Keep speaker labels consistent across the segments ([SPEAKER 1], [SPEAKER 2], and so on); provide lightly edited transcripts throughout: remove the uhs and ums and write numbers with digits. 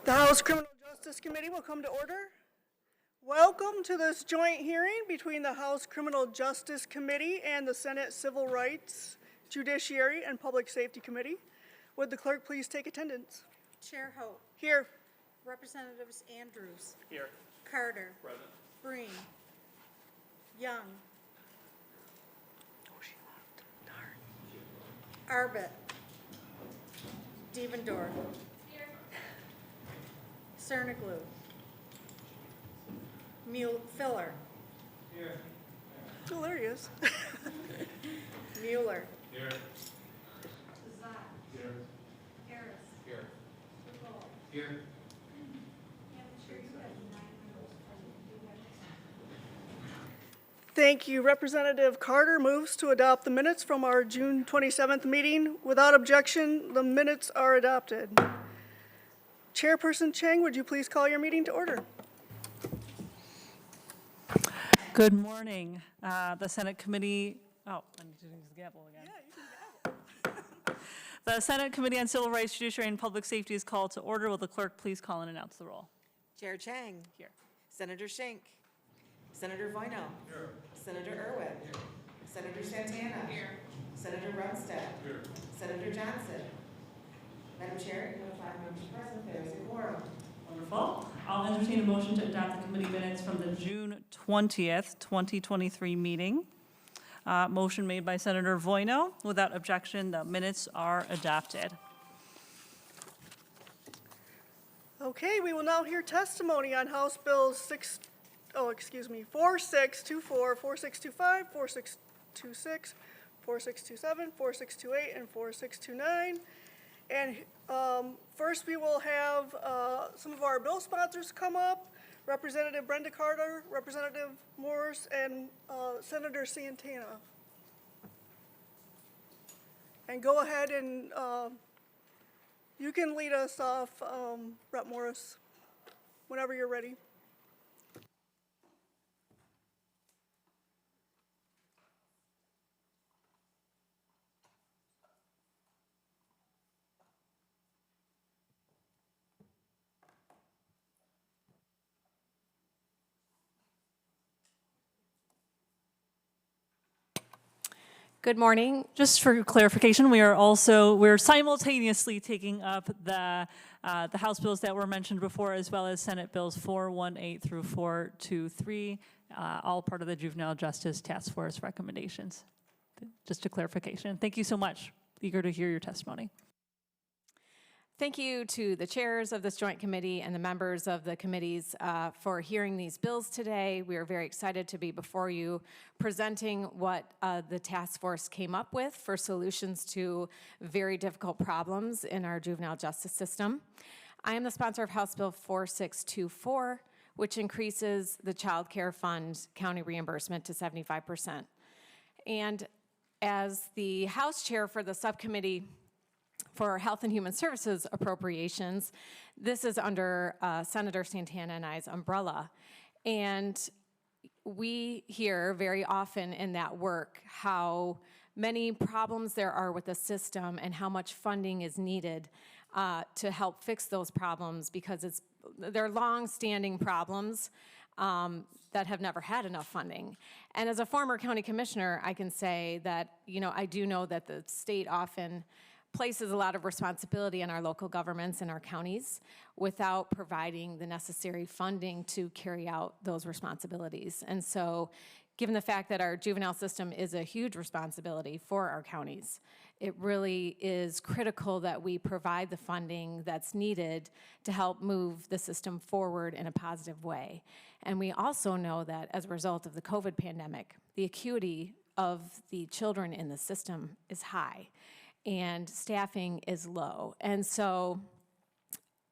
[SPEAKER 1] The House Criminal Justice Committee will come to order. Welcome to this joint hearing between the House Criminal Justice Committee and the Senate Civil Rights, Judiciary, and Public Safety Committee. Would the clerk please take attendance?
[SPEAKER 2] Chair Hope.
[SPEAKER 1] Here.
[SPEAKER 2] Representatives Andrews.
[SPEAKER 3] Here.
[SPEAKER 2] Carter.
[SPEAKER 3] Present.
[SPEAKER 2] Breen. Young.
[SPEAKER 1] Oh, she left. Darn.
[SPEAKER 2] Arbit. Devendorf. Cerniglu. Filler.
[SPEAKER 1] Oh, there he is.
[SPEAKER 2] Mueller.
[SPEAKER 3] Here.
[SPEAKER 2] Zak.
[SPEAKER 3] Here.
[SPEAKER 2] Harris.
[SPEAKER 3] Here.
[SPEAKER 2] DePaul.
[SPEAKER 3] Here.
[SPEAKER 1] Thank you. Representative Carter moves to adopt the minutes from our June 27th meeting. Without objection, the minutes are adopted. Chairperson Chang, would you please call your meeting to order?
[SPEAKER 4] Good morning. The Senate Committee, I need to use the gavel again. The Senate Committee on Civil Rights, Judiciary, and Public Safety is called to order. Will the clerk please call and announce the roll?
[SPEAKER 5] Chair Chang.
[SPEAKER 4] Here.
[SPEAKER 5] Senator Schenk. Senator Voino. Here. Senator Irwin. Here. Senator Santana. Here. Senator Runstad. Here. Senator Johnson. Madam Chair, you have 5 members present. There is a quorum.
[SPEAKER 4] Wonderful. I'll entertain a motion to adopt the committee minutes from the June 20th, 2023 meeting. Motion made by Senator Voino. Without objection, the minutes are adopted.
[SPEAKER 1] Okay, we will now hear testimony on House Bills 4624, 4625, 4626, 4627, 4628, and 4629. And first we will have some of our bill sponsors come up, Representative Brenda Carter, Representative Morse, and Senator Santana. And go ahead and you can lead us off, Rep. Morris, whenever you're ready.
[SPEAKER 6] Good morning.
[SPEAKER 4] Just for clarification, we're simultaneously taking up the House bills that were mentioned before, as well as Senate bills 418 through 423, all part of the Juvenile Justice Task Force recommendations. Just a clarification. Thank you so much. Eager to hear your testimony.
[SPEAKER 6] Thank you to the chairs of this joint committee and the members of the committees for hearing these bills today. We are very excited to be before you presenting what the task force came up with for solutions to very difficult problems in our juvenile justice system. I am the sponsor of House Bill 4624, which increases the Child Care Fund county reimbursement to 75%. And as the House chair for the subcommittee for Health and Human Services appropriations, this is under Senator Santana and I's umbrella. And we hear very often in that work how many problems there are with the system and how much funding is needed to help fix those problems, because they're long-standing problems that have never had enough funding. And as a former county commissioner, I can say that, I do know that the state often places a lot of responsibility on our local governments and our counties without providing the necessary funding to carry out those responsibilities. And so, given the fact that our juvenile system is a huge responsibility for our counties, it really is critical that we provide the funding that's needed to help move the system forward in a positive way. And we also know that as a result of the COVID pandemic, the acuity of the children in the system is high and staffing is low. And so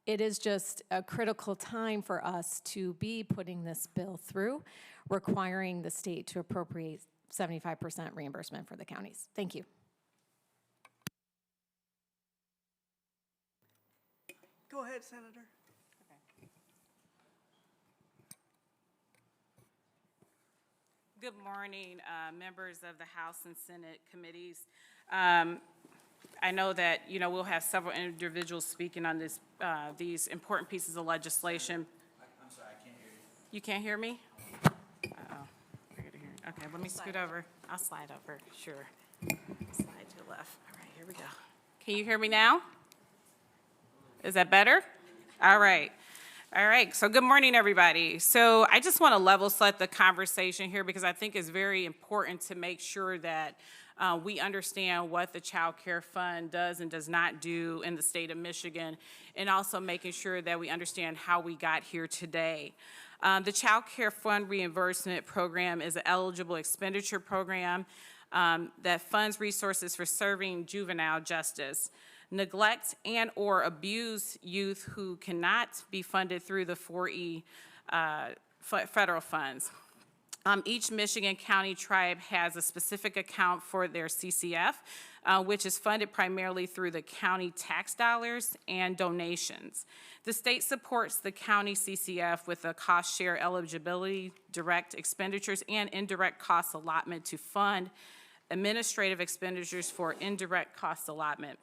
[SPEAKER 6] it is just a critical time for us to be putting this bill through, requiring the state to appropriate 75% reimbursement for the counties. Thank you.
[SPEAKER 1] Go ahead, Senator.
[SPEAKER 7] Good morning, members of the House and Senate committees.
[SPEAKER 3] I know that, you know, we'll have several individuals speaking on this, these important pieces of legislation.
[SPEAKER 7] I'm sorry, I can't hear you.
[SPEAKER 3] You can't hear me? Uh-oh. Weird to hear. Okay, let me scoot over. I'll slide over, sure. Slide to the left. All right, here we go. Can you hear me now? Is that better? All right. All right, so good morning, everybody. So I just want to level set the conversation here because I think it's very important to make sure that we understand what the Child Care Fund does and does not do in the state of Michigan, and also making sure that we understand how we got here today. The Child Care Fund Reimbursement Program is an eligible expenditure program that funds resources for serving juvenile justice. Neglect and or abuse youth who cannot be funded through the 4E federal funds. Each Michigan county tribe has a specific account for their CCF, which is funded primarily through the county tax dollars and donations. The state supports the county CCF with a cost share eligibility, direct expenditures, and indirect cost allotment to fund administrative expenditures for indirect cost allotment.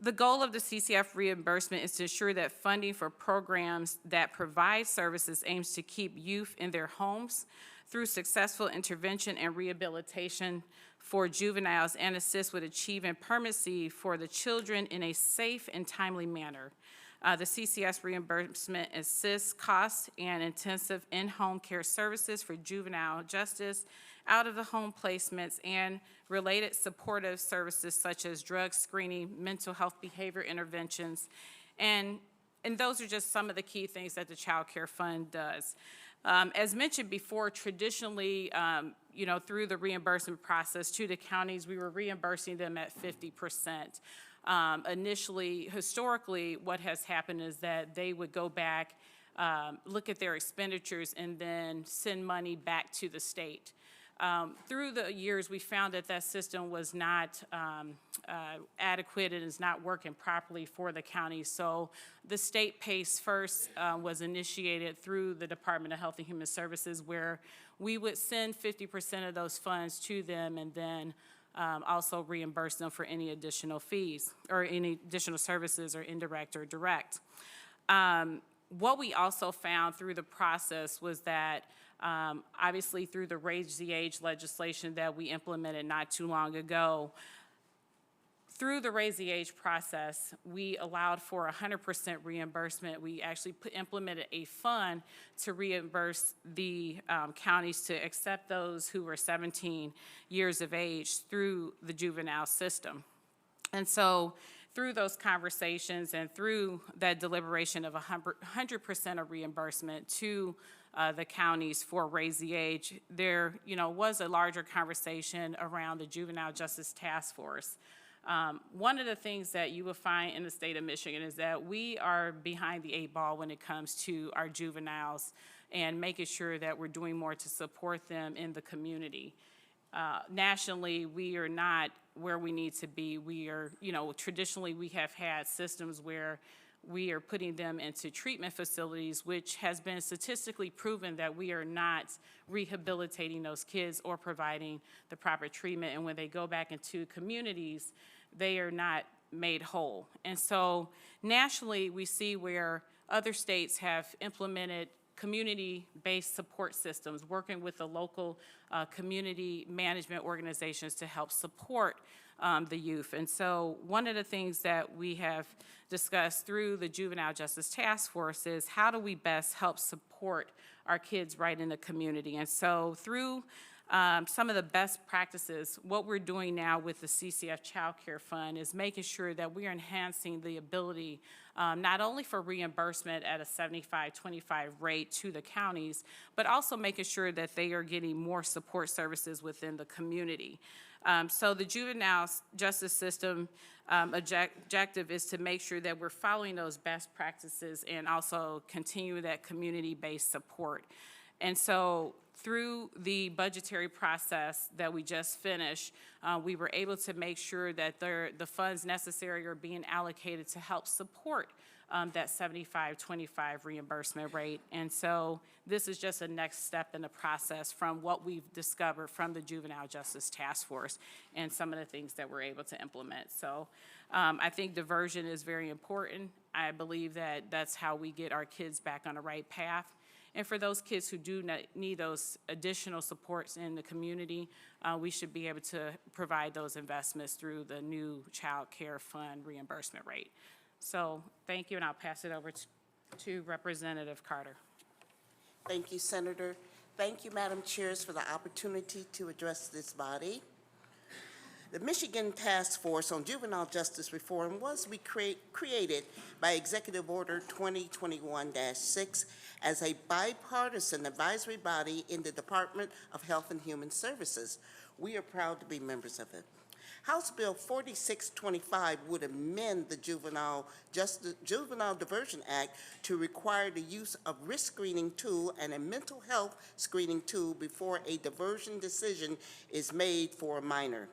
[SPEAKER 3] The goal of the CCF reimbursement is to ensure that funding for programs that provide services aims to keep youth in their homes through successful intervention and rehabilitation for juveniles and assist with achieving permanency for the children in a safe and timely manner. The CCS reimbursement assists cost and intensive in-home care services for juvenile justice, out-of-the-home placements, and related supportive services such as drug screening, mental health behavior interventions, and those are just some of the key things that the Child Care Fund does. As mentioned before, traditionally, you know, through the reimbursement process to the counties, we were reimbursing them at 50%. Initially, historically, what has happened is that they would go back, look at their expenditures, and then send money back to the state. Through the years, we found that that system was not adequate and is not working properly for the county. So the state PACE First was initiated through the Department of Health and Human Services, where we would send 50% of those funds to them and then also reimburse them for any additional fees or any additional services or indirect or direct. What we also found through the process was that obviously through the Raise the Age legislation that we implemented not too long ago, through the Raise the Age process, we allowed for 100% reimbursement. We actually implemented a fund to reimburse the counties to accept those who were 17 years of age through the juvenile system. And so through those conversations and through that deliberation of 100% of reimbursement to the counties for Raise the Age, there, you know, was a larger conversation around the Juvenile Justice Task Force. One of the things that you will find in the state of Michigan is that we are behind the 8 ball when it comes to our juveniles and making sure that we're doing more to support them in the community. Nationally, we are not where we need to be. We are, you know, traditionally we have had systems where we are putting them into treatment facilities, which has been statistically proven that we are not rehabilitating those kids or providing the proper treatment. And when they go back into communities, they are not made whole. And so nationally, we see where other states have implemented community-based support systems, working with the local community management organizations to help support the youth. And so one of the things that we have discussed through the Juvenile Justice Task Force is how do we best help support our kids right in the community. And so through some of the best practices, what we're doing now with the CCF Child Care Fund is making sure that we are enhancing the ability not only for reimbursement at a 75-25 rate to the counties, but also making sure that they are getting more support services within the community. So the juvenile justice system objective is to make sure that we're following those best practices and also continue that community-based support. And so through the budgetary process that we just finished, we were able to make sure that the funds necessary are being allocated to help support that 75-25 reimbursement rate. And so this is just a next step in the process from what we've discovered from the Juvenile Justice Task Force and some of the things that we're able to implement. So I think diversion is very important. I believe that that's how we get our kids back on the right path. And for those kids who do need those additional supports in the community, we should be able to provide those investments through the new Child Care Fund reimbursement rate. So thank you, and I'll pass it over to Representative Carter.
[SPEAKER 8] Thank you, Senator. Thank you, Madam Chairs, for the opportunity to address this body. The Michigan Task Force on Juvenile Justice Reform was created by Executive Order 2021-6 as a bipartisan advisory body in the Department of Health and Human Services. We are proud to be members of it. House Bill 4625 would amend the Juvenile Diversion Act to require the use of risk screening tool and a mental health screening tool before a diversion decision is made for a minor,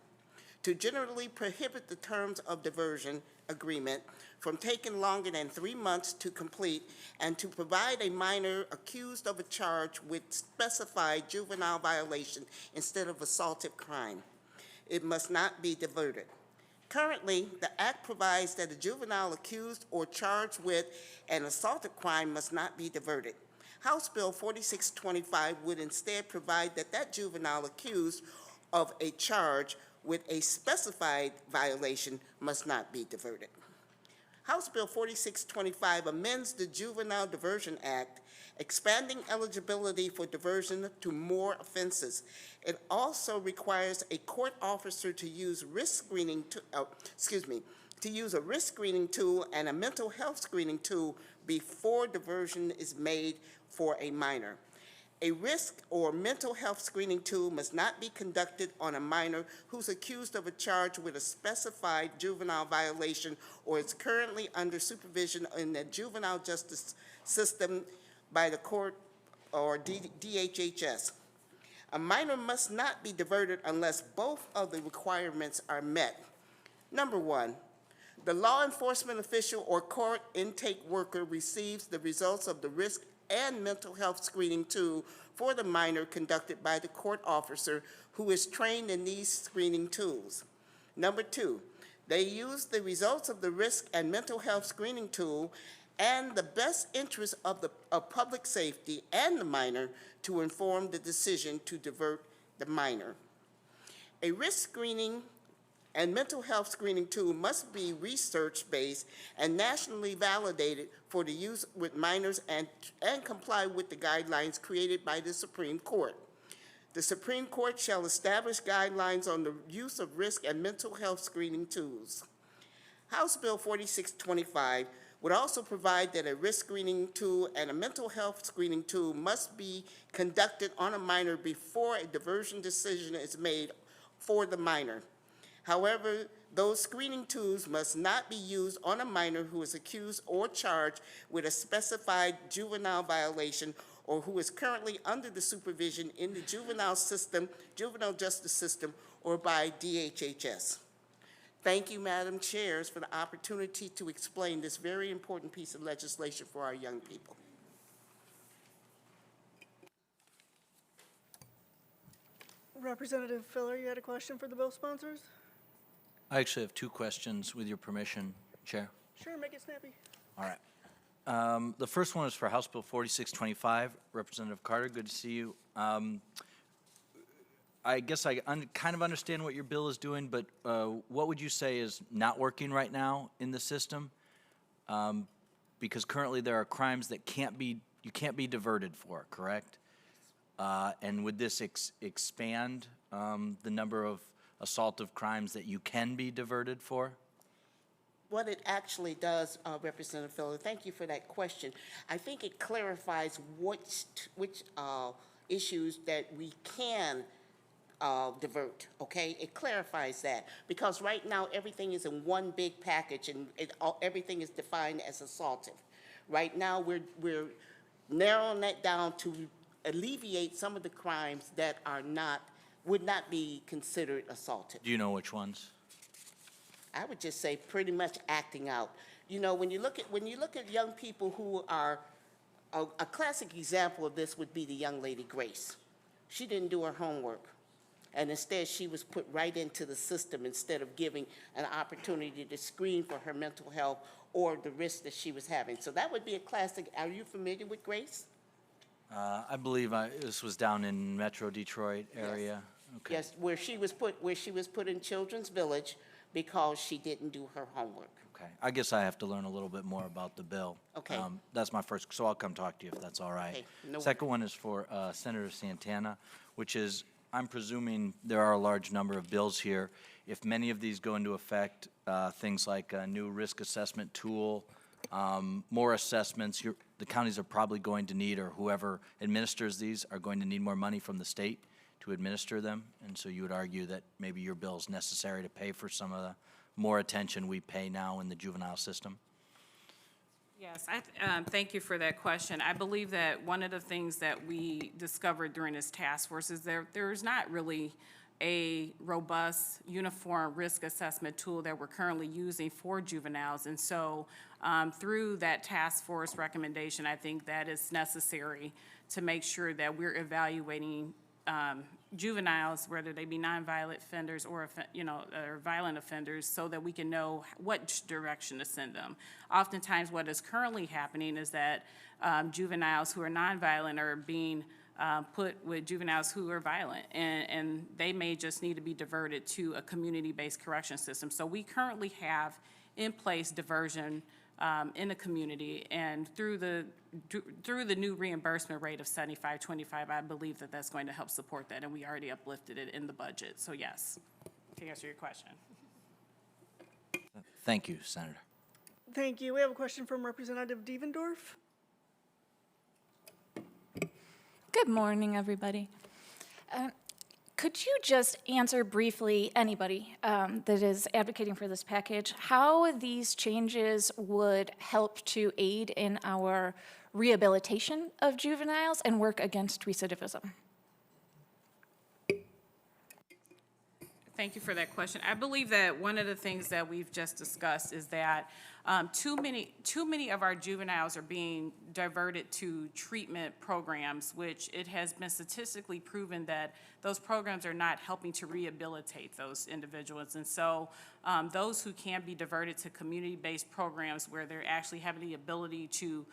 [SPEAKER 8] to generally prohibit the terms of diversion agreement from taking longer than 3 months to complete, and to provide a minor accused of a charge with specified juvenile violation instead of assaultive crime. It must not be diverted. Currently, the Act provides that a juvenile accused or charged with an assaultive crime must not be diverted. House Bill 4625 would instead provide that juvenile accused of a charge with a specified violation must not be diverted. House Bill 4625 amends the Juvenile Diversion Act, expanding eligibility for diversion to more offenses. It also requires a court officer to use a risk screening tool and a mental health screening tool before diversion is made for a minor. A risk or mental health screening tool must not be conducted on a minor who's accused of a charge with a specified juvenile violation or is currently under supervision in the juvenile justice system by the court or DHHS. A minor must not be diverted unless both of the requirements are met. Number one, the law enforcement official or court intake worker receives the results of the risk and mental health screening tool for the minor conducted by the court officer who is trained in these screening tools. Number two, they use the results of the risk and mental health screening tool and the best interest of public safety and the minor to inform the decision to divert the minor. A risk screening and mental health screening tool must be research-based and nationally validated for the use with minors and comply with the guidelines created by the Supreme Court. The Supreme Court shall establish guidelines on the use of risk and mental health screening tools. House Bill 4625 would also provide that a risk screening tool and a mental health screening tool must be conducted on a minor before a diversion decision is made for the minor. However, those screening tools must not be used on a minor who is accused or charged with a specified juvenile violation or who is currently under the supervision in the juvenile justice system, or by DHHS. Thank you, Madam Chairs, for the opportunity to explain this very important piece of legislation for our young people.
[SPEAKER 1] Representative Filler, you had a question for the bill sponsors?
[SPEAKER 7] I actually have two questions, with your permission, Chair.
[SPEAKER 1] Sure, make it snappy.
[SPEAKER 7] All right. The first one is for House Bill 4625. Representative Carter, good to see you. I guess I kind of understand what your bill is doing, but what would you say is not working right now in the system? Because currently there are crimes that you can't be diverted for, correct? And would this expand the number of assaultive crimes that you can be diverted for?
[SPEAKER 8] What it actually does, Representative Filler, thank you for that question. I think it clarifies which issues that we can divert, okay? It clarifies that, because right now everything is in one big package and everything is defined as assaultive. Right now we're narrowing that down to alleviate some of the crimes that would not be considered assaultive.
[SPEAKER 7] Do you know which ones?
[SPEAKER 8] I would just say pretty much acting out. You know, when you look at young people who are, a classic example of this would be the young lady Grace. She didn't do her homework, and instead she was put right into the system instead of giving an opportunity to screen for her mental health or the risk that she was having. So that would be a classic. Are you familiar with Grace?
[SPEAKER 7] I believe this was down in Metro Detroit area. Okay.
[SPEAKER 8] Yes, where she was put in Children's Village because she didn't do her homework.
[SPEAKER 7] Okay, I guess I have to learn a little bit more about the bill.
[SPEAKER 8] Okay.
[SPEAKER 7] That's my first, so I'll come talk to you if that's all right.
[SPEAKER 8] Okay, no
[SPEAKER 7] Second one is for Senator Santana, which is, I'm presuming there are a large number of bills here. If many of these go into effect, things like a new risk assessment tool, more assessments, the counties are probably going to need, or whoever administers these are going to need more money from the state to administer them. And so you would argue that maybe your bill is necessary to pay for some of the more attention we pay now in the juvenile system?
[SPEAKER 3] Yes, thank you for that question. I believe that one of the things that we discovered during this task force is there's not really a robust, uniform risk assessment tool that we're currently using for juveniles. And so through that task force recommendation, I think that is necessary to make sure that we're evaluating juveniles, whether they be nonviolent offenders or, or violent offenders, so that we can know which direction to send them. Oftentimes, what is currently happening is that juveniles who are nonviolent are being put with juveniles who are violent, and they may just need to be diverted to a community-based correction system. So we currently have in place diversion in the community, and through the new reimbursement rate of 75-25, I believe that that's going to help support that, and we already uplifted it in the budget. So yes, to answer your question.
[SPEAKER 7] Thank you, Senator.
[SPEAKER 1] Thank you. We have a question from Representative Devendorf.
[SPEAKER 9] Good morning, everybody. Could you just answer briefly, anybody that is advocating for this package, how these changes would help to aid in our rehabilitation of juveniles and work against recidivism?
[SPEAKER 3] Thank you for that question. I believe that one of the things that we've just discussed is that too many of our juveniles are being diverted to treatment programs, which it has been statistically proven that those programs are not helping to rehabilitate those individuals. And so those who can be diverted to community-based programs where they're actually having the ability to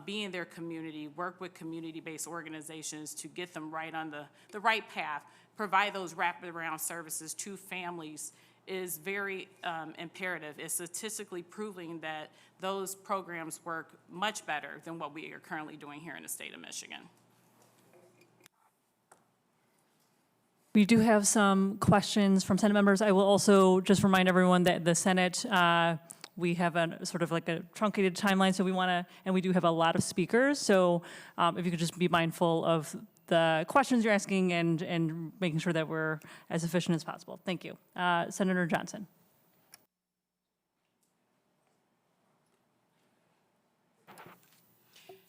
[SPEAKER 3] be in their community, work with community-based organizations to get them right on the right path, provide those wraparound services to families is very imperative. It's statistically proving that those programs work much better than what we are currently doing here in the state of Michigan.
[SPEAKER 4] We do have some questions from Senate members. I will also just remind everyone that the Senate, we have a sort of like a truncated timeline, so we do have a lot of speakers. So if you could just be mindful of the questions you're asking and making sure that we're as efficient as possible. Thank you. Senator Johnson.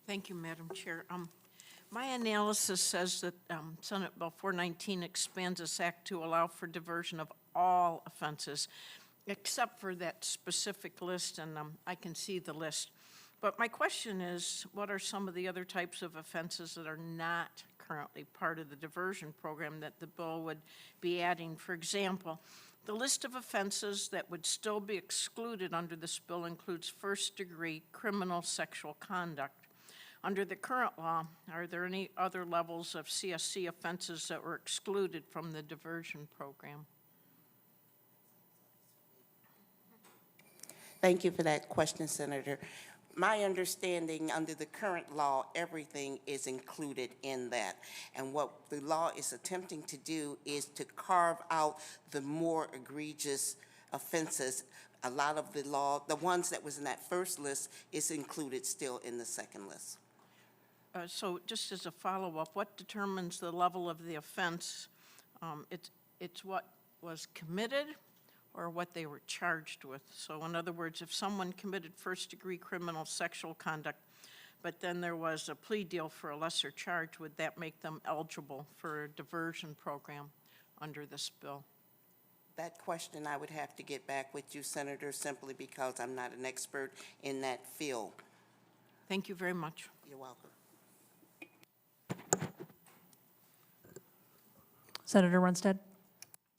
[SPEAKER 10] Thank you, Madam Chair. My analysis says that Senate Bill 419 expands this act to allow for diversion of all offenses, except for that specific list, and I can see the list. But my question is, what are some of the other types of offenses that are not currently part of the diversion program that the bill would be adding? For example, the list of offenses that would still be excluded under this bill includes first-degree criminal sexual conduct. Under the current law, are there any other levels of CSC offenses that were excluded from the diversion program?
[SPEAKER 8] Thank you for that question, Senator. My understanding, under the current law, everything is included in that. And what the law is attempting to do is to carve out the more egregious offenses. A lot of the law, the ones that was in that first list, is included still in the second list.
[SPEAKER 10] So just as a follow-up, what determines the level of the offense? It's what was committed or what they were charged with. So in other words, if someone committed first-degree criminal sexual conduct, but then there was a plea deal for a lesser charge, would that make them eligible for a diversion program under this bill?
[SPEAKER 8] That question I would have to get back with you, Senator, simply because I'm not an expert in that field.
[SPEAKER 10] Thank you very much.
[SPEAKER 8] You're welcome.
[SPEAKER 4] Senator Runstead.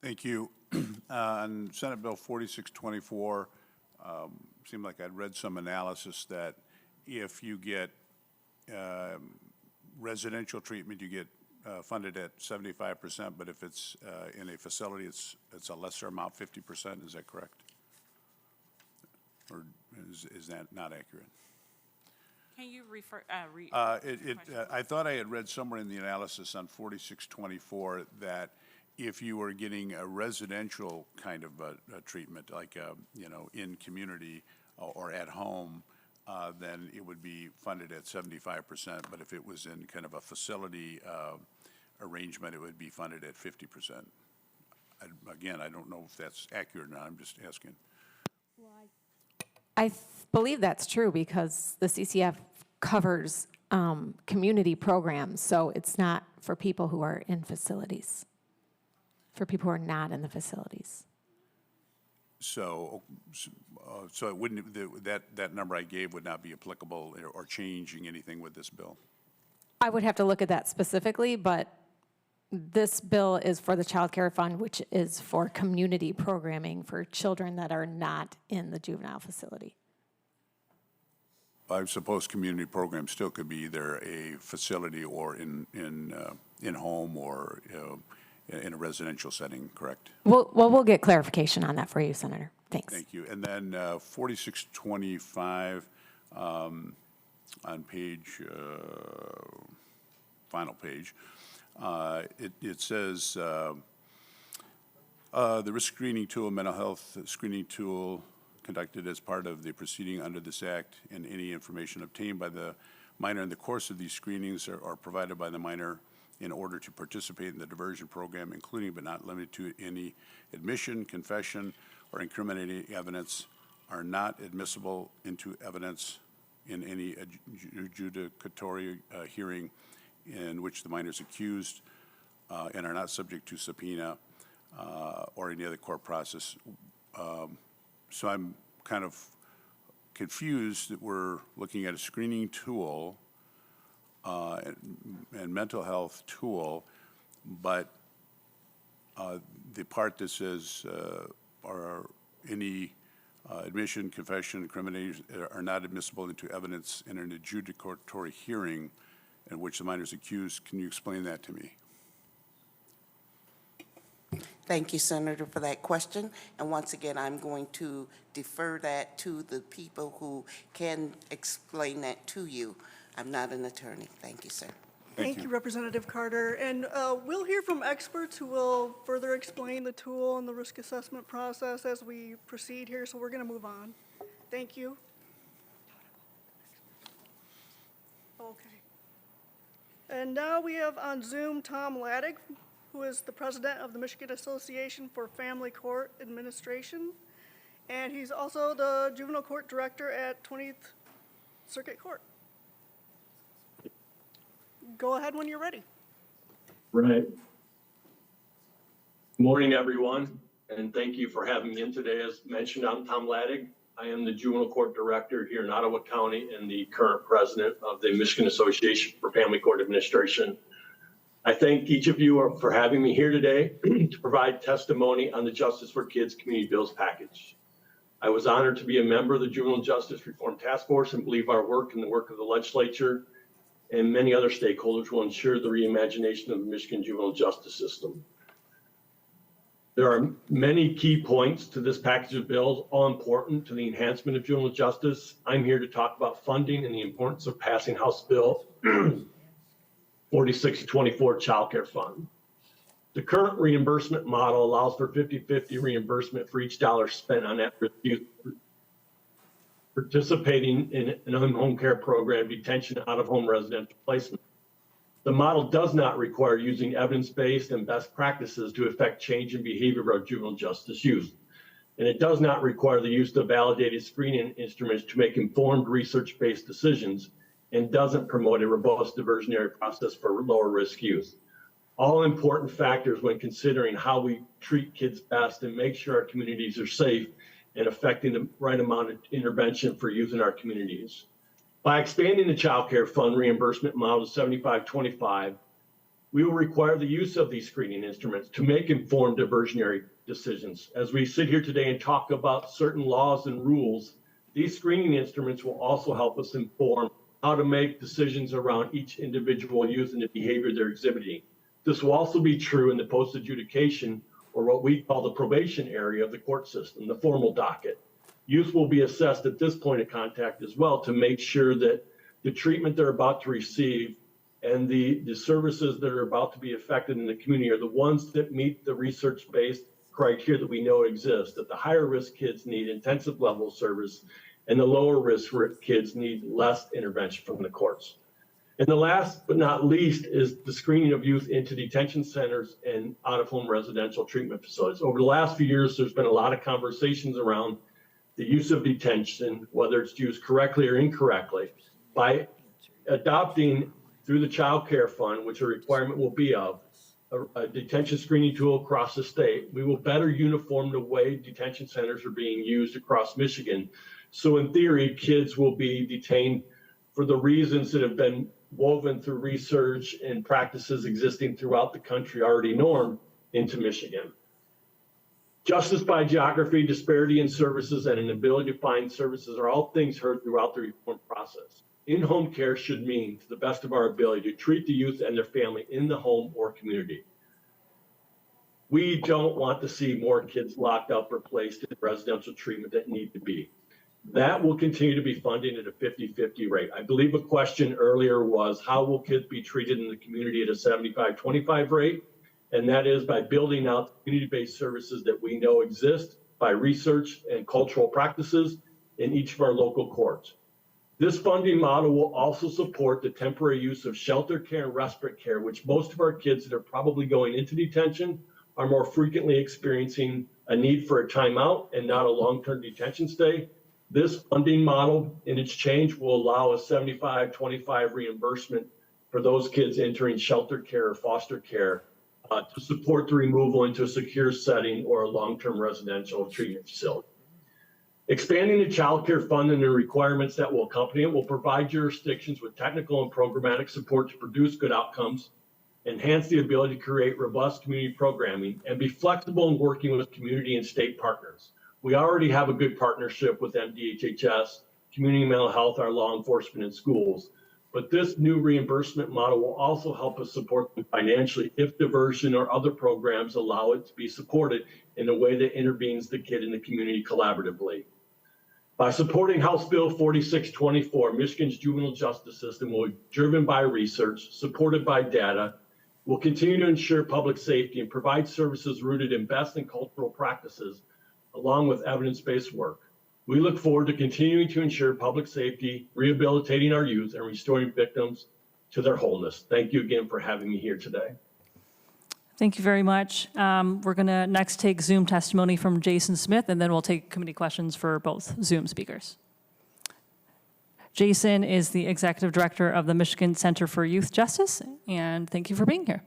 [SPEAKER 11] Thank you. On Senate Bill 4624, seemed like I'd read some analysis that if you get residential treatment, you get funded at 75%, but if it's in a facility, it's a lesser amount, 50%. Is that correct? Or is that not accurate?
[SPEAKER 3] Can you refer,
[SPEAKER 11] I thought I had read somewhere in the analysis on 4624 that if you were getting a residential kind of a treatment, like, in community or at home, then it would be funded at 75%. But if it was in kind of a facility arrangement, it would be funded at 50%. Again, I don't know if that's accurate or not. I'm just asking.
[SPEAKER 6] I believe that's true because the CCF covers community programs, so it's not for people who are in facilities, for people who are not in the facilities.
[SPEAKER 11] So it wouldn't, that number I gave would not be applicable or changing anything with this bill?
[SPEAKER 6] I would have to look at that specifically, but this bill is for the Child Care Fund, which is for community programming for children that are not in the juvenile facility.
[SPEAKER 11] I suppose community programs still could be either a facility or in home or in a residential setting, correct?
[SPEAKER 6] Well, we'll get clarification on that for you, Senator. Thanks.
[SPEAKER 11] Thank you. And then 4625 on page, final page, it says the risk screening tool, mental health screening tool conducted as part of the proceeding under this act, and any information obtained by the minor in the course of these screenings are provided by the minor in order to participate in the diversion program, including but not limited to any admission, confession, or incriminating evidence, are not admissible into evidence in any adjudicatory hearing in which the minor is accused, and are not subject to subpoena or any other court process. So I'm kind of confused that we're looking at a screening tool and mental health tool, but the part that says are any admission, confession, incrimination are not admissible into evidence in an adjudicatory hearing in which the minor is accused. Can you explain that to me?
[SPEAKER 8] Thank you, Senator, for that question. And once again, I'm going to defer that to the people who can explain that to you. I'm not an attorney. Thank you, sir.
[SPEAKER 1] Thank you, Representative Carter. And we'll hear from experts who will further explain the tool and the risk assessment process as we proceed here, so we're going to move on. Thank you. Okay. And now we have on Zoom Tom Laddick, who is the president of the Michigan Association for Family Court Administration, and he's also the juvenile court director at 20th Circuit Court. Go ahead when you're ready.
[SPEAKER 12] Right. Good morning, everyone, and thank you for having me in today. As mentioned, I'm Tom Laddick. I am the juvenile court director here in Ottawa County and the current president of the Michigan Association for Family Court Administration. I thank each of you for having me here today to provide testimony on the Justice for Kids Community Bills package. I was honored to be a member of the Juvenile Justice Reform Task Force and believe our work and the work of the legislature and many other stakeholders will ensure the reimagination of the Michigan juvenile justice system. There are many key points to this package of bills, all important to the enhancement of juvenile justice. I'm here to talk about funding and the importance of passing House Bill 4624 Child Care Fund. The current reimbursement model allows for 50-50 reimbursement for each dollar spent on at-risk youth participating in an in-home care program, detention, out-of-home residential placement. The model does not require using evidence-based and best practices to affect change in behavior of juvenile justice youth. And it does not require the use of validated screening instruments to make informed research-based decisions, and doesn't promote a robust diversionary process for lower risk youth. all important factors when considering how we treat kids best and make sure our communities are safe and affecting the right amount of intervention for youth in our communities. By expanding the child care fund reimbursement model to 75-25, we will require the use of these screening instruments to make informed diversionary decisions. As we sit here today and talk about certain laws and rules, these screening instruments will also help us inform how to make decisions around each individual youth and the behavior they're exhibiting. This will also be true in the post-adjudication, or what we call the probation area of the court system, the formal docket. Youth will be assessed at this point of contact as well to make sure that the treatment they're about to receive and the services that are about to be affected in the community are the ones that meet the research-based criteria that we know exist, that the higher risk kids need intensive level service and the lower risk kids need less intervention from the courts. And the last but not least is the screening of youth into detention centers and out-of-home residential treatment facilities. Over the last few years, there's been a lot of conversations around the use of detention, whether it's used correctly or incorrectly. By adopting through the child care fund, which a requirement will be of, a detention screening tool across the state, we will better uniform the way detention centers are being used across Michigan. So in theory, kids will be detained for the reasons that have been woven through research and practices existing throughout the country already normed into Michigan. Justice by geography, disparity in services, and an ability to find services are all things heard throughout the reform process. In-home care should mean, to the best of our ability, to treat the youth and their family in the home or community. We don't want to see more kids locked up or placed in residential treatment that need to be. That will continue to be funded at a 50-50 rate. I believe a question earlier was, how will kids be treated in the community at a 75-25 rate? And that is by building out community-based services that we know exist by research and cultural practices in each of our local courts. This funding model will also support the temporary use of shelter care and respite care, which most of our kids that are probably going into detention are more frequently experiencing a need for a timeout and not a long-term detention stay. This funding model in its change will allow a 75-25 reimbursement for those kids entering shelter care or foster care to support the removal into a secure setting or a long-term residential treatment facility. Expanding the child care fund and the requirements that will accompany it will provide jurisdictions with technical and programmatic support to produce good outcomes, enhance the ability to create robust community programming, and be flexible in working with community and state partners. We already have a good partnership with MDHHS, community mental health, our law enforcement, and schools. But this new reimbursement model will also help us support them financially if diversion or other programs allow it to be supported in a way that intervenes the kid in the community collaboratively. By supporting House Bill 4624, Michigan's juvenile justice system will be driven by research, supported by data, will continue to ensure public safety and provide services rooted in best and cultural practices, along with evidence-based work. We look forward to continuing to ensure public safety, rehabilitating our youth, and restoring victims to their wholeness. Thank you again for having me here today.
[SPEAKER 4] Thank you very much. We're going to next take Zoom testimony from Jason Smith, and then we'll take committee questions for both Zoom speakers. Jason is the Executive Director of the Michigan Center for Youth Justice, and thank you for being here.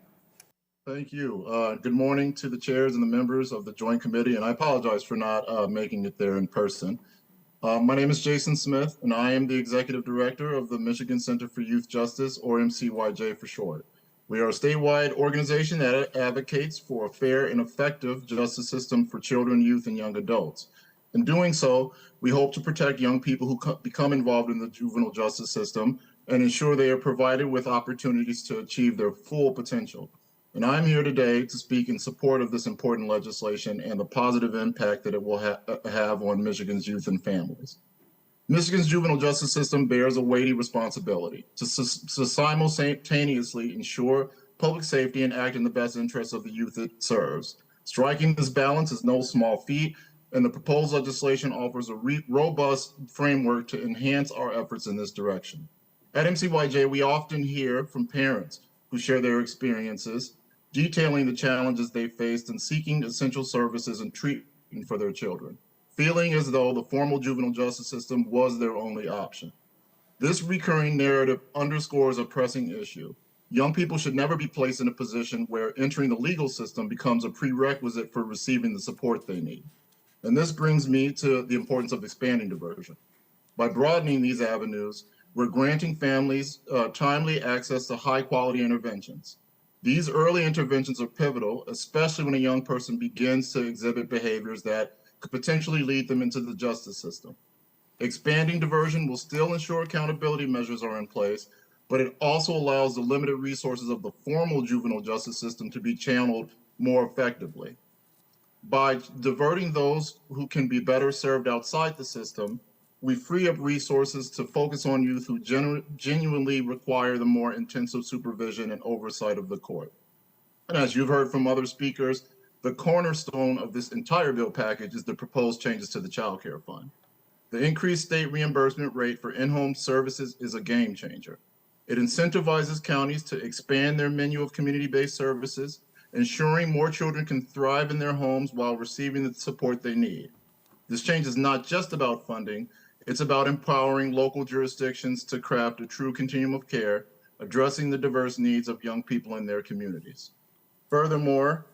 [SPEAKER 13] Thank you. Good morning to the chairs and the members of the Joint Committee, and I apologize for not making it there in person. My name is Jason Smith, and I am the Executive Director of the Michigan Center for Youth Justice, or MCYJ for short. We are a statewide organization that advocates for a fair and effective justice system for children, youth, and young adults. In doing so, we hope to protect young people who become involved in the juvenile justice system and ensure they are provided with opportunities to achieve their full potential. And I'm here today to speak in support of this important legislation and the positive impact that it will have on Michigan's youth and families. Michigan's juvenile justice system bears a weighty responsibility to simultaneously ensure public safety and act in the best interests of the youth it serves. Striking this balance is no small feat, and the proposed legislation offers a robust framework to enhance our efforts in this direction. At MCYJ, we often hear from parents who share their experiences, detailing the challenges they faced in seeking essential services and treatment for their children, feeling as though the formal juvenile justice system was their only option. This recurring narrative underscores a pressing issue. Young people should never be placed in a position where entering the legal system becomes a prerequisite for receiving the support they need. And this brings me to the importance of expanding diversion. By broadening these avenues, we're granting families timely access to high-quality interventions. These early interventions are pivotal, especially when a young person begins to exhibit behaviors that could potentially lead them into the justice system. Expanding diversion will still ensure accountability measures are in place, but it also allows the limited resources of the formal juvenile justice system to be channeled more effectively. By diverting those who can be better served outside the system, we free up resources to focus on youth who genuinely require the more intensive supervision and oversight of the court. And as you've heard from other speakers, the cornerstone of this entire bill package is the proposed changes to the Child Care Fund. The increased state reimbursement rate for in-home services is a game changer. It incentivizes counties to expand their menu of community-based services, ensuring more children can thrive in their homes while receiving the support they need. This change is not just about funding, it's about empowering local jurisdictions to craft a true continuum of care, addressing the diverse needs of young people in their communities. Furthermore,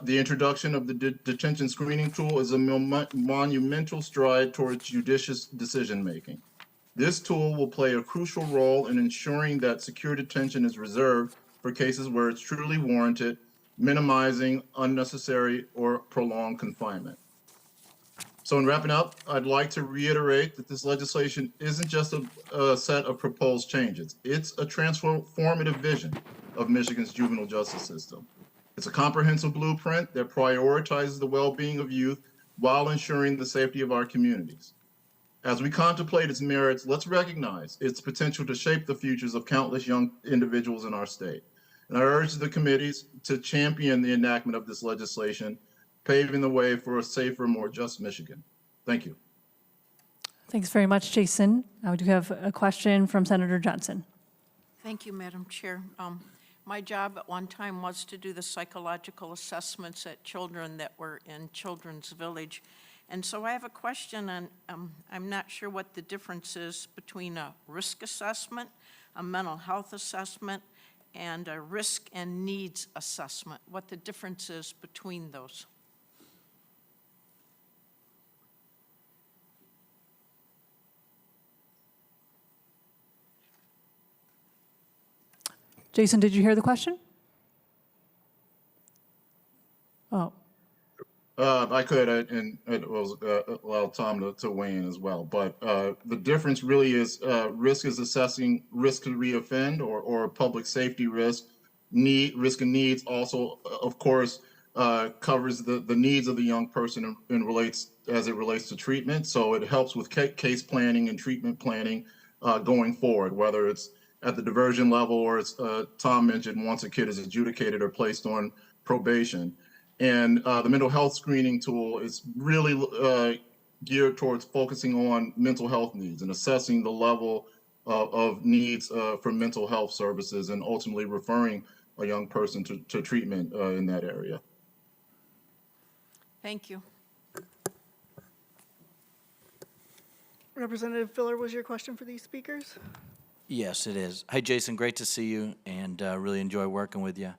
[SPEAKER 13] the introduction of the detention screening tool is a monumental stride towards judicious decision-making. This tool will play a crucial role in ensuring that secure detention is reserved for cases where it's truly warranted, minimizing unnecessary or prolonged confinement. So in wrapping up, I'd like to reiterate that this legislation isn't just a set of proposed changes. It's a transformative vision of Michigan's juvenile justice system. It's a comprehensive blueprint that prioritizes the well-being of youth while ensuring the safety of our communities. As we contemplate its merits, let's recognize its potential to shape the futures of countless young individuals in our state. And I urge the committees to champion the enactment of this legislation, paving the way for a safer, more just Michigan. Thank you.
[SPEAKER 4] Thanks very much, Jason. Now we do have a question from Senator Johnson.
[SPEAKER 10] Thank you, Madam Chair. My job at one time was to do the psychological assessments at children that were in Children's Village. And so I have a question on, I'm not sure what the difference is between a risk assessment, a mental health assessment, and a risk and needs assessment, what the difference is between those.
[SPEAKER 4] Jason, did you hear the question? Oh.
[SPEAKER 13] I could, and it was allow Tom to weigh in as well. But the difference really is risk is assessing risk to reoffend or public safety risk. Risk and needs also, of course, covers the needs of the young person and relates as it relates to treatment. So it helps with case planning and treatment planning going forward, whether it's at the diversion level or as Tom mentioned, once a kid is adjudicated or placed on probation. And the mental health screening tool is really geared towards focusing on mental health needs and assessing the level of needs for mental health services and ultimately referring a young person to treatment in that area.
[SPEAKER 10] Thank you.
[SPEAKER 1] Representative Filler, was your question for these speakers?
[SPEAKER 7] Yes, it is. Hi, Jason. Great to see you, and really enjoy working with you.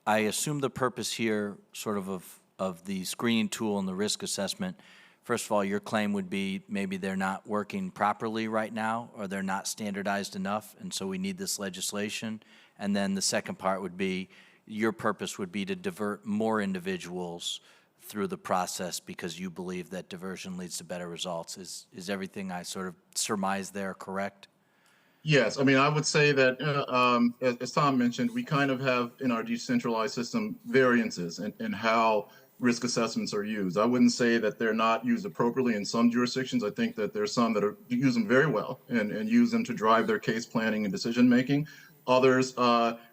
[SPEAKER 7] I assume the purpose here, sort of the screening tool and the risk assessment. First of all, your claim would be maybe they're not working properly right now, or they're not standardized enough, and so we need this legislation. And then the second part would be your purpose would be to divert more individuals through the process because you believe that diversion leads to better results. Is everything I sort of surmised there correct?
[SPEAKER 13] Yes, I mean, I would say that, as Tom mentioned, we kind of have in our decentralized system variances in how risk assessments are used. I wouldn't say that they're not used appropriately in some jurisdictions. I think that there's some that use them very well and use them to drive their case planning and decision making. Others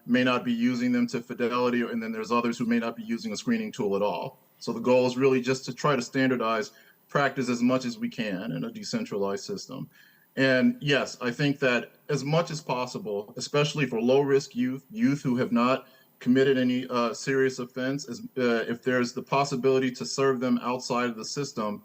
[SPEAKER 13] may not be using them to fidelity, and then there's others who may not be using a screening tool at all. So the goal is really just to try to standardize practice as much as we can in a decentralized system. And yes, I think that as much as possible, especially for low-risk youth who have not committed any serious offense, if there's the possibility to serve them outside of the system,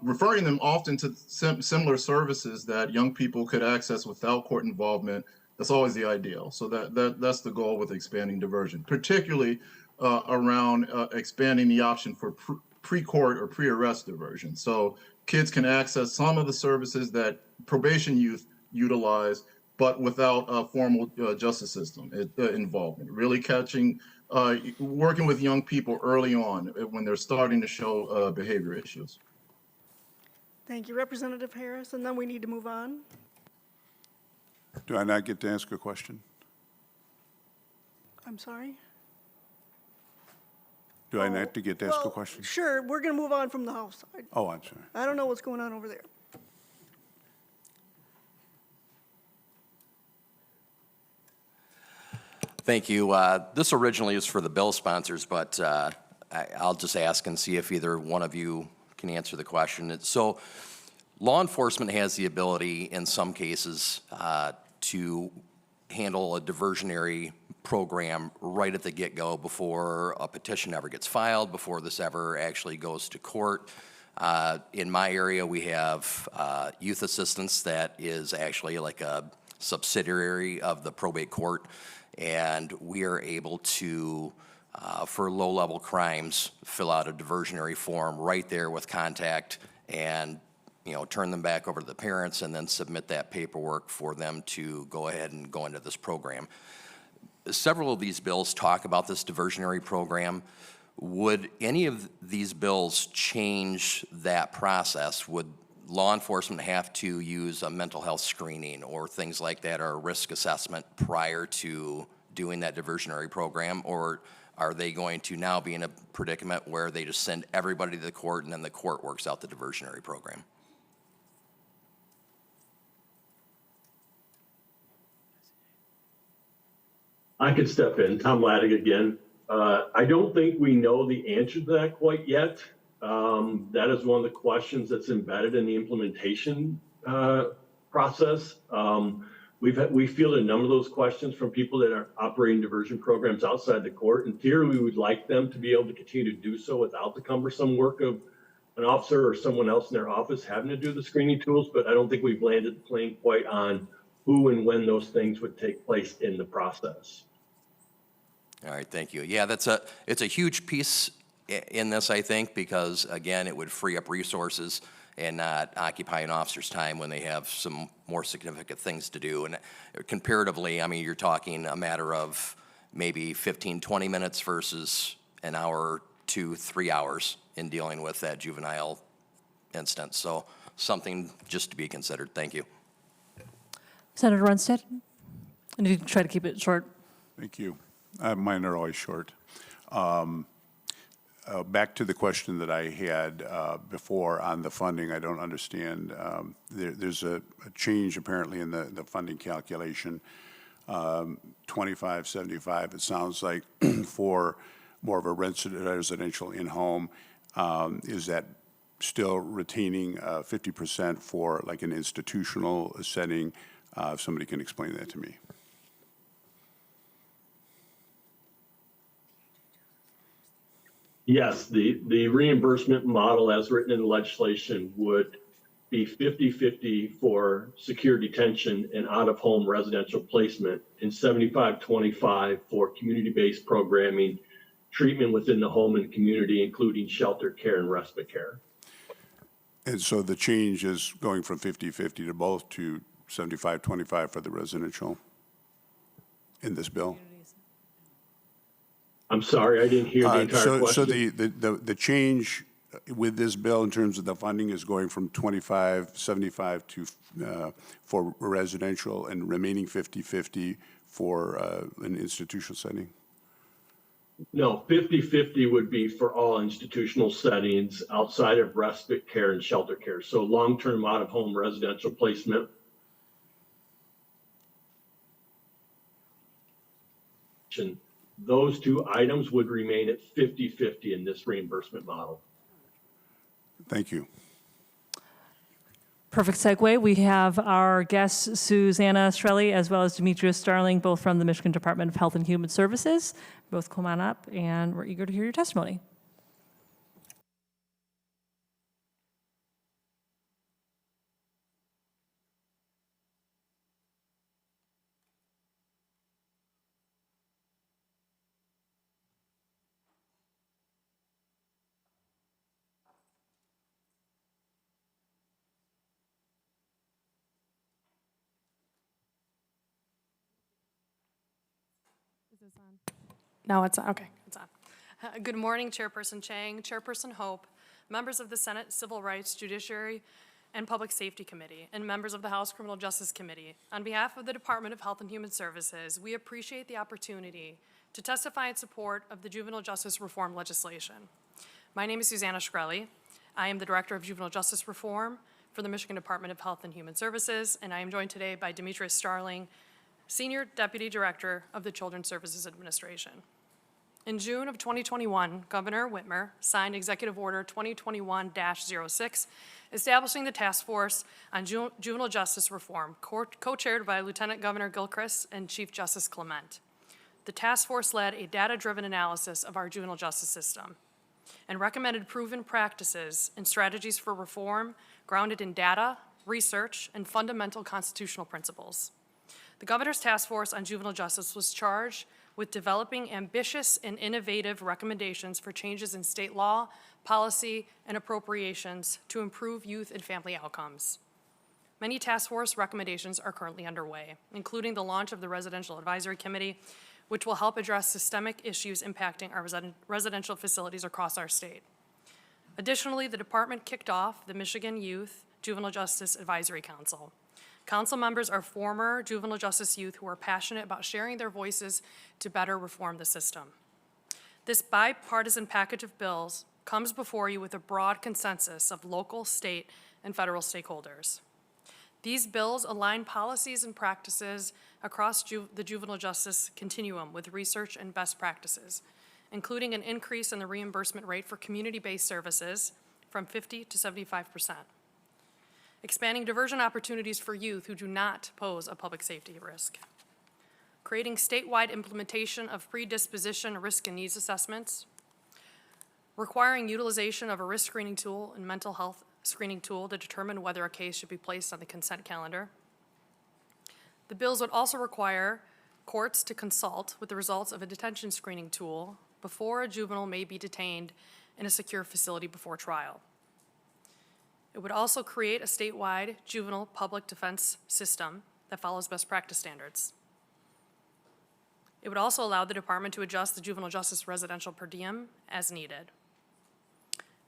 [SPEAKER 13] referring them often to similar services that young people could access without court involvement That's always the ideal. So that's the goal with expanding diversion, particularly around expanding the option for pre-court or pre-arrest diversion. So kids can access some of the services that probation youth utilize, but without a formal justice system involvement. Really working with young people early on when they're starting to show behavior issues.
[SPEAKER 1] Thank you, Representative Harris, and then we need to move on.
[SPEAKER 11] Do I not get to ask a question?
[SPEAKER 1] I'm sorry?
[SPEAKER 11] Do I not get to ask a
[SPEAKER 1] Well,
[SPEAKER 11] question?
[SPEAKER 1] sure, we're going to move on from the House.
[SPEAKER 11] Oh, I'm sorry.
[SPEAKER 1] I don't know what's going on over there.
[SPEAKER 14] Thank you. This originally is for the bill sponsors, but I'll just ask and see if either one of you can answer the question. So law enforcement has the ability in some cases to handle a diversionary program right at the get-go before a petition ever gets filed, before this ever actually goes to court. In my area, we have youth assistance that is actually like a subsidiary of the probate court, and we are able to, for low-level crimes, fill out a diversionary form right there with contact and turn them back over to the parents and then submit that paperwork for them to go ahead and go into this program. Several of these bills talk about this diversionary program. Would any of these bills change that process? Would law enforcement have to use a mental health screening or things like that, or a risk assessment prior to doing that diversionary program? Or are they going to now be in a predicament where they just send everybody to the court and then the court works out the diversionary program?
[SPEAKER 12] I could step in. Tom Laddick again. I don't think we know the answer to that quite yet. That is one of the questions that's embedded in the implementation process. We fielded a number of those questions from people that are operating diversion programs outside the court. In theory, we would like them to be able to continue to do so without the cumbersome work of an officer or someone else in their office having to do the screening tools, but I don't think we've landed the plane quite on who and when those things would take place in the process.
[SPEAKER 14] All right, thank you. Yeah, it's a huge piece in this, I think, because again, it would free up resources and not occupy an officer's time when they have some more significant things to do. And comparatively, I mean, you're talking a matter of maybe 15, 20 minutes versus an hour to 3 hours in dealing with that juvenile instance. So something just to be considered. Thank you.
[SPEAKER 4] Senator Runstead? And you can try to keep it short.
[SPEAKER 11] Thank you. Mine are always short. Back to the question that I had before on the funding, I don't understand. There's a change apparently in the funding calculation. 2575, it sounds like, for more of a residential in-home. Is that still retaining 50% for like an institutional setting? If somebody can explain that to me.
[SPEAKER 12] Yes, the reimbursement model as written in the legislation would be 50-50 for secure detention and out-of-home residential placement, and 75-25 for community-based programming, treatment within the home and community, including shelter care and respite care.
[SPEAKER 11] And so the change is going from 50-50 to both to 75-25 for the residential in this bill?
[SPEAKER 12] I'm sorry, I didn't hear the entire question.
[SPEAKER 11] So the change with this bill in terms of the funding is going from 25-75 to for residential and remaining 50-50 for an institutional setting?
[SPEAKER 12] No, 50-50 would be for all institutional settings outside of respite care and shelter care. So long-term out-of-home residential placement. Those two items would remain at 50-50 in this reimbursement model.
[SPEAKER 11] Thank you.
[SPEAKER 4] Perfect segue. We have our guests, Susanna Strelli, as well as Demetrius Starling, both from the Michigan Department of Health and Human Services. Both come on up, and we're eager to hear your testimony.
[SPEAKER 15] this on? No, it's on. Okay, it's on. Good morning, Chairperson Chang, Chairperson Hope, members of the Senate Civil Rights, Judiciary, and Public Safety Committee, and members of the House Criminal Justice Committee. On behalf of the Department of Health and Human Services, we appreciate the opportunity to testify in support of the juvenile justice reform legislation. My name is Susanna Shkreli. I am the Director of Juvenile Justice Reform for the Michigan Department of Health and Human Services, and I am joined today by Demetrius Starling, Senior Deputy Director of the Children's Services Administration. In June of 2021, Governor Whitmer signed Executive Order 2021-06, establishing the Task Force on Juvenile Justice Reform, co-chaired by Lieutenant Governor Gilchrist and Chief Justice Clement. The task force led a data-driven analysis of our juvenile justice system and recommended proven practices and strategies for reform grounded in data, research, and fundamental constitutional principles. The Governor's Task Force on Juvenile Justice was charged with developing ambitious and innovative recommendations for changes in state law, policy, and appropriations to improve youth and family outcomes. Many task force recommendations are currently underway, including the launch of the Residential Advisory Committee, which will help address systemic issues impacting our residential facilities across our state. Additionally, the department kicked off the Michigan Youth Juvenile Justice Advisory Council. Council members are former juvenile justice youth who are passionate about sharing their voices to better reform the system. This bipartisan package of bills comes before you with a broad consensus of local, state, and federal stakeholders. These bills align policies and practices across the juvenile justice continuum with research and best practices, including an increase in the reimbursement rate for community-based services from 50 to 75%. Expanding diversion opportunities for youth who do not pose a public safety risk. Creating statewide implementation of predisposition risk and needs assessments. Requiring utilization of a risk screening tool and mental health screening tool to determine whether a case should be placed on the consent calendar. The bills would also require courts to consult with the results of a detention screening tool before a juvenile may be detained in a secure facility before trial. It would also create a statewide juvenile public defense system that follows best practice standards. It would also allow the department to adjust the juvenile justice residential per diem as needed.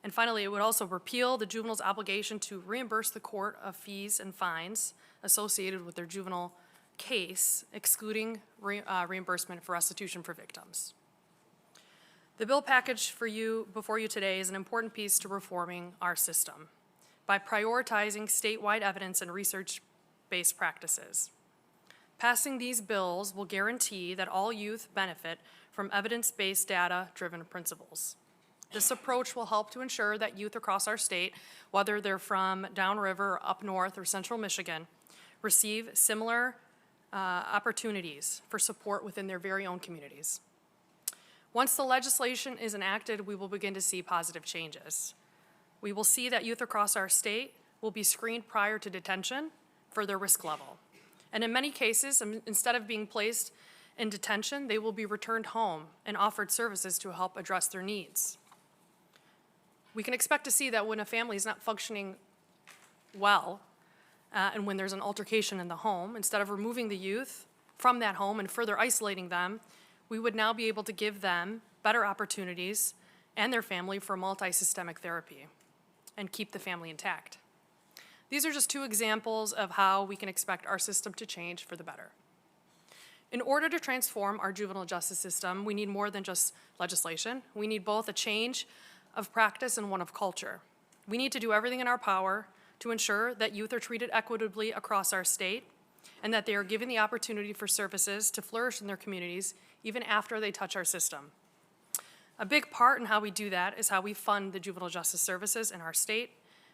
[SPEAKER 15] And finally, it would also repeal the juvenile's obligation to reimburse the court of fees and fines associated with their juvenile case, excluding reimbursement for restitution for victims. The bill package before you today is an important piece to reforming our system by prioritizing statewide evidence and research-based practices. Passing these bills will guarantee that all youth benefit from evidence-based data-driven principles. This approach will help to ensure that youth across our state, whether they're from downriver, up north, or central Michigan, receive similar opportunities for support within their very own communities. Once the legislation is enacted, we will begin to see positive changes. We will see that youth across our state will be screened prior to detention for their risk level. And in many cases, instead of being placed in detention, they will be returned home and offered services to help address their needs. We can expect to see that when a family is not functioning well, and when there's an altercation in the home, instead of removing the youth from that home and further isolating them, we would now be able to give them better opportunities and their family for multi-systemic therapy and keep the family intact. These are just two examples of how we can expect our system to change for the better. In order to transform our juvenile justice system, we need more than just legislation. We need both a change of practice and one of culture. We need to do everything in our power to ensure that youth are treated equitably across our state and that they are given the opportunity for services to flourish in their communities even after they touch our system. A big part in how we do that is how we fund the juvenile justice services in our state,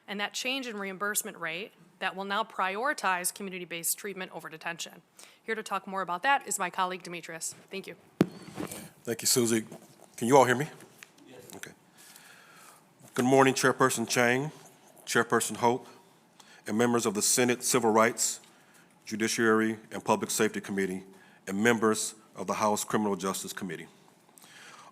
[SPEAKER 15] and that change in reimbursement rate that will now prioritize community-based treatment over detention. Here to talk more about that is my colleague Demetrius. Thank you.
[SPEAKER 16] Thank you, Susie. Can you all hear me? Yes. Okay. Good morning, Chairperson Chang, Chairperson Hope, and members of the Senate Civil Rights, Judiciary, and Public Safety Committee, and members of the House Criminal Justice Committee.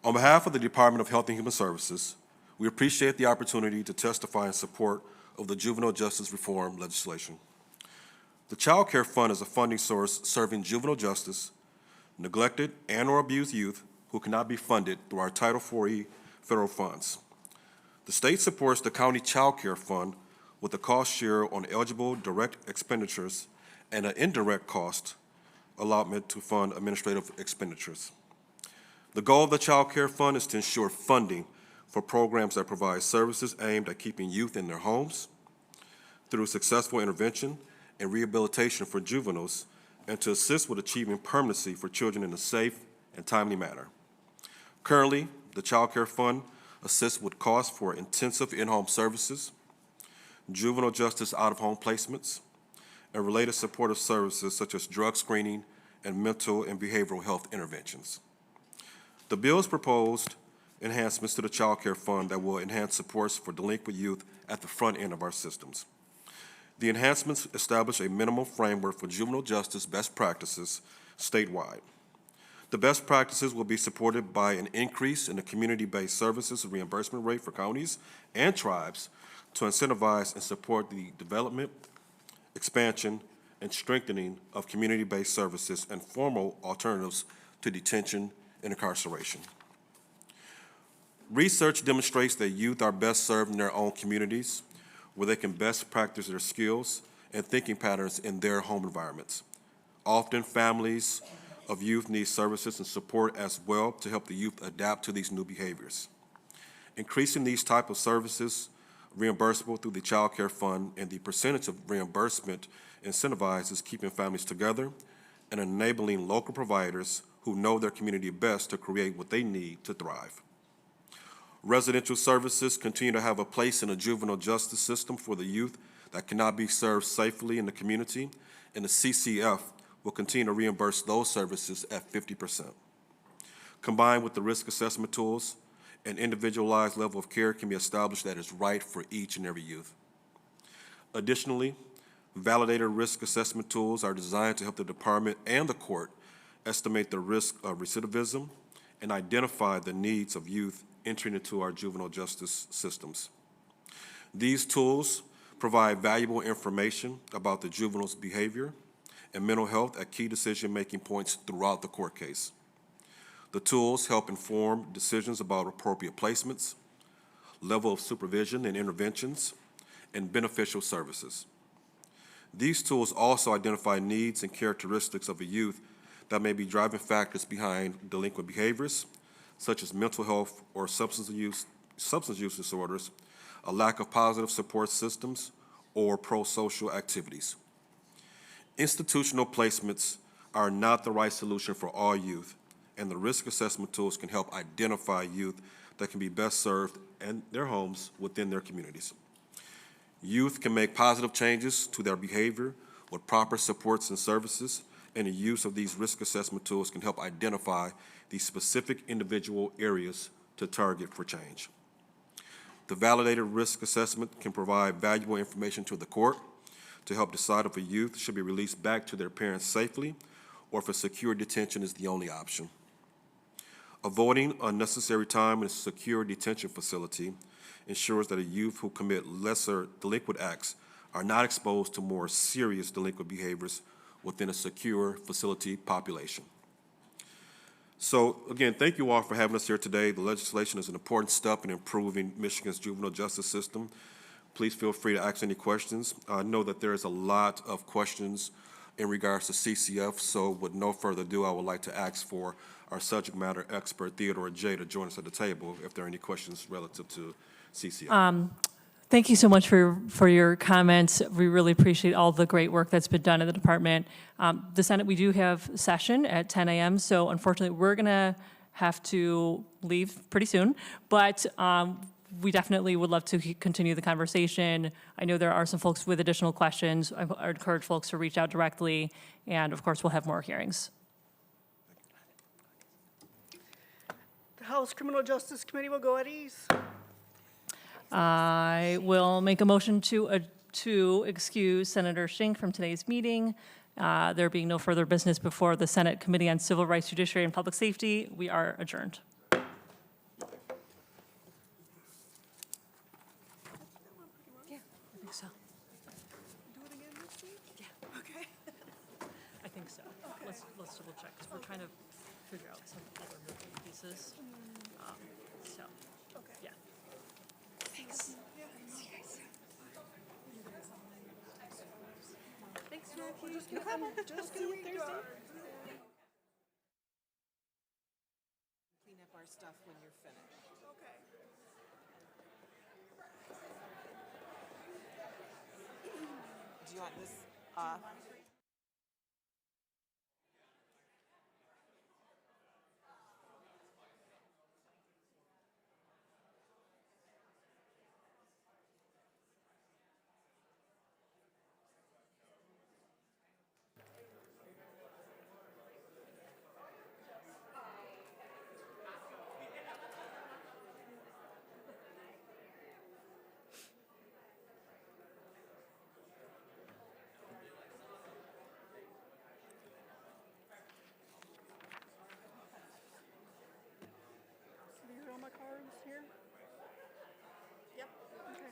[SPEAKER 16] On behalf of the Department of Health and Human Services, we appreciate the opportunity to testify in support of the juvenile justice reform legislation. The Child Care Fund is a funding source serving juvenile justice, neglected and/or abused youth who cannot be funded through our Title IV federal funds. The state supports the county child care fund with a cost share on eligible direct expenditures and an indirect cost allotment to fund administrative expenditures. The goal of the child care fund is to ensure funding for programs that provide services aimed at keeping youth in their homes through successful intervention and rehabilitation for juveniles, and to assist with achieving permanency for children in a safe and timely manner. Currently, the child care fund assists with costs for intensive in-home services, juvenile justice out-of-home placements, and related supportive services such as drug screening and mental and behavioral health interventions. The bill's proposed enhancements to the child care fund that will enhance supports for delinquent youth at the front end of our systems. The enhancements establish a minimum framework for juvenile justice best practices statewide. The best practices will be supported by an increase in the community-based services reimbursement rate for counties and tribes to incentivize and support the development, expansion, and strengthening of community-based services and formal alternatives to detention and incarceration. Research demonstrates that youth are best served in their own communities, where they can best practice their skills and thinking patterns in their home environments. Often, families of youth need services and support as well to help the youth adapt to these new behaviors. Increasing these type of services reimbursable through the Child Care Fund and the percentage of reimbursement incentivizes keeping families together and enabling local providers who know their community best to create what they need to thrive. Residential services continue to have a place in the juvenile justice system for the youth that cannot be served safely in the community, and the CCF will continue to reimburse those services at 50%. Combined with the risk assessment tools, an individualized level of care can be established that is right for each and every youth. Additionally, validated risk assessment tools are designed to help the department and the court estimate the risk of recidivism and identify the needs of youth entering into our juvenile justice systems. These tools provide valuable information about the juvenile's behavior and mental health at key decision-making points throughout the court case. The tools help inform decisions about appropriate placements, level of supervision and interventions, and beneficial services. These tools also identify needs and characteristics of a youth that may be driving factors behind delinquent behaviors, such as mental health or substance use disorders, a lack of positive support systems, or pro-social activities. Institutional placements are not the right solution for all youth, and the risk assessment tools can help identify youth that can be best served in their homes within their communities. Youth can make positive changes to their behavior with proper supports and services, and the use of these risk assessment tools can help identify the specific individual areas to target for change. The validated risk assessment can provide valuable information to the court to help decide if a youth should be released back to their parents safely or if a secure detention is the only option. Avoiding unnecessary time in a secure detention facility ensures that a youth who commit lesser delinquent acts are not exposed to more serious delinquent behaviors within a secure facility population. So again, thank you all for having us here today. The legislation is an important step in improving Michigan's juvenile justice system. Please feel free to ask any questions. I know that there is a lot of questions in regards to CCF, so with no further ado, I would like to ask for our subject matter expert, Theodore J., to join us at the table if there are any questions relative to CCF.
[SPEAKER 4] Thank you so much for your comments. We really appreciate all the great work that's been done in the department. The Senate, we do have session at 10 a.m., so unfortunately, we're going to have to leave pretty soon, but we definitely would love to continue the conversation. I know there are some folks with additional questions. I encourage folks to reach out directly, and of course, we'll have more hearings.
[SPEAKER 1] The House Criminal Justice Committee will go at ease.
[SPEAKER 4] I will make a motion to excuse Senator Schenck from today's meeting. There being no further business before the Senate Committee on Civil Rights, Judiciary, and Public Safety, we are adjourned.
[SPEAKER 1] Yeah,
[SPEAKER 4] I think so.
[SPEAKER 1] do it again next week?
[SPEAKER 4] Yeah.
[SPEAKER 1] Okay.
[SPEAKER 4] I think so. Let's let's double check, because we're trying to figure out some other moving pieces. So, yeah. Thanks.
[SPEAKER 1] Thanks, Jackie. Just gonna read
[SPEAKER 5] Clean up our stuff when you're finished.
[SPEAKER 1] Okay.
[SPEAKER 5] Do you want this off?
[SPEAKER 1] These are all my cards here.
[SPEAKER 2] Yep.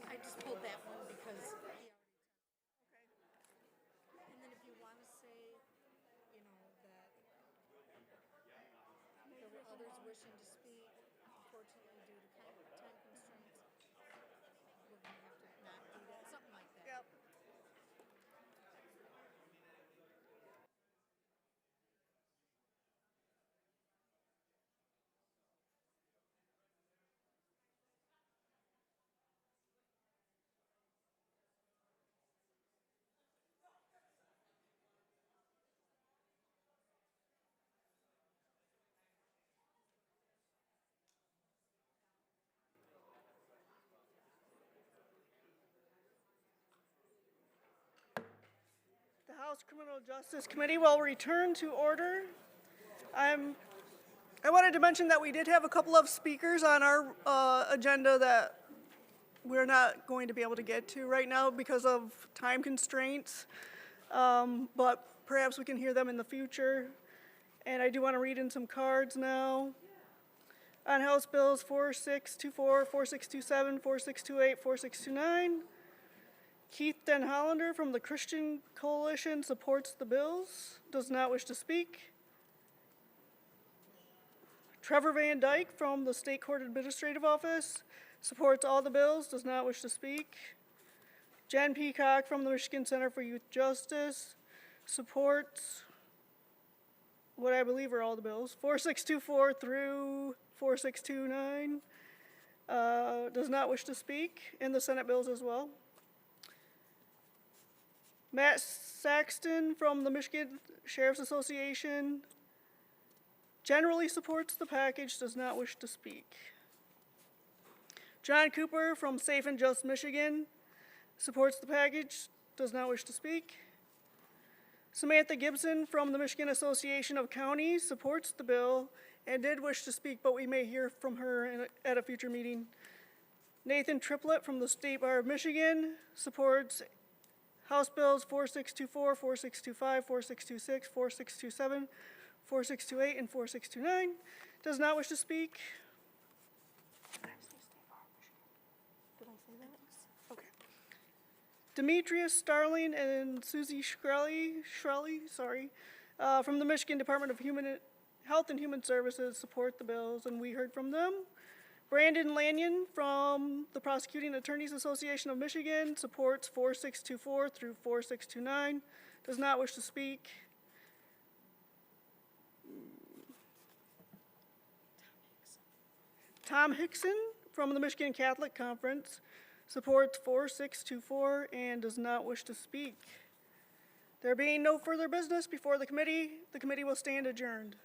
[SPEAKER 2] I just pulled that one because he already.
[SPEAKER 1] Okay.
[SPEAKER 2] And then if you want to say, you know, that there were others wishing to speak, unfortunately due to time constraints, we're going to have to not do that, something like that.
[SPEAKER 1] Yep. The House Criminal Justice Committee will return to order. I wanted to mention that we did have a couple of speakers on our agenda that we're not going to be able to get to right now because of time constraints, but perhaps we can hear them in the future. And I do want to read in some cards now. On House Bills 4624, 4627, 4628, 4629. Keith Den Hollander from the Christian Coalition supports the bills, does not wish to speak. Trevor Van Dyke from the State Court Administrative Office supports all the bills, does not wish to speak. Jen Peacock from the Michigan Center for Youth Justice supports what I believe are all the bills, 4624 through 4629, does not wish to speak, and the Senate bills as well. Matt Saxton from the Michigan Sheriff's Association generally supports the package, does not wish to speak. John Cooper from Safe and Just Michigan supports the package, does not wish to speak. Samantha Gibson from the Michigan Association of Counties supports the bill and did wish to speak, but we may hear from her at a future meeting. Nathan Triplett from the State Bar of Michigan supports House Bills 4624, 4625, 4626, 4627, 4628, and 4629. Does not wish to speak. Did I say that? Okay. Demetrius Starling and Susie Shkreli, from the Michigan Department of Health and Human Services support the bills, and we heard from them. Brandon Lanyon from the Prosecuting Attorneys Association of Michigan supports 4624 through 4629, does not wish to speak. Tom Hickson from the Michigan Catholic Conference supports 4624 and does not wish to speak. There being no further business before the committee will stand adjourned.